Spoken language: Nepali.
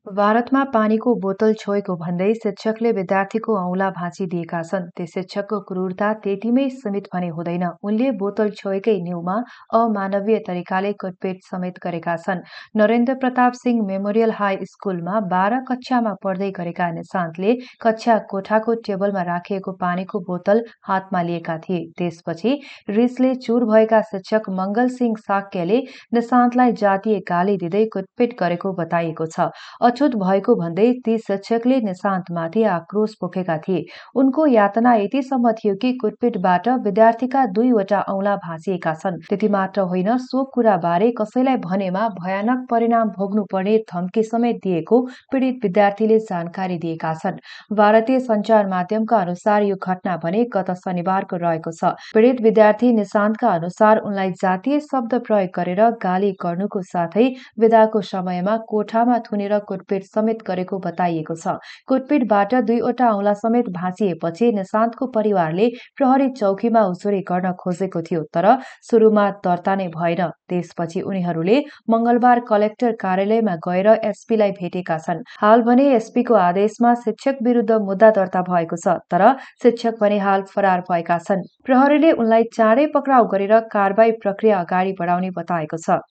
भारतमा पानीको बोतल छोएको भन्दै शिक्षकले विद्यार्थीको औँला भाँचिदिएका छन्। त्यो शिक्षकको क्रूरता त्यतिमै सीमित भने हुँदैन। उनले बोतल छोएकै न्युमा अमानवीय तरिकाले कुटपिट समेत गरेका छन्। नरेन्द्र प्रताप सिंह मेमोरियल हाई स्कूलमा 12 कक्षामा पढ्दै गरेका निशान्तले कक्षा कोठाको टेबलमा राखिएको पानीको बोतल हातमा लिएका थिए। त्यसपछि रिसले चूर भएका शिक्षक मंगल सिंह साक्यले निशान्तलाई जातीय गाली दिँदै कुटपिट गरेको बताइएको छ। अछुत भएको भन्दै ती शिक्षकले निशान्तमाथि आक्रोश पोखेका थिए। उनको यातना यतिसम्म थियो कि कुटपिटबाट विद्यार्थीका 2वटा औँला भाँचिएका छन्। त्यति मात्र होइन, सो कुराबारे कसैलाई भनेमा भयानक परिणाम भोग्नुपर्ने धम्की समेत दिएको पीडित विद्यार्थीले जानकारी दिएका छन्। भारतीय सञ्चार माध्यमका अनुसार यो घटना भने गत शनिबारको रहेको छ। पीडित विद्यार्थी निशान्तका अनुसार उनलाई जातीय शब्द प्रयोग गरेर गाली गर्नुको साथै विदाको समयमा कोठामा थुनेर कुटपिट समेत गरेको बताइएको छ। कुटपिटबाट 2वटा औँला समेत भाँचिएपछि निशान्तको परिवारले प्रहरी चौकीमा उजुरी गर्न खोजेको थियो, तर सुरुमा दर्ता नै भएन। त्यसपछि उनीहरूले मंगलबार कलेक्टर कार्यालयमा गएर एसपीलाई भेटेका छन्। हाल भने एसपीको आदेशमा शिक्षक विरुद्ध मुद्दा दर्ता भएको छ, तर शिक्षक भने हाल फरार भएका छन्। प्रहरीले उनलाई चाँडै पक्राउ गरेर कारबाही प्रक्रिया अगाडि बढाउने बताएको छ।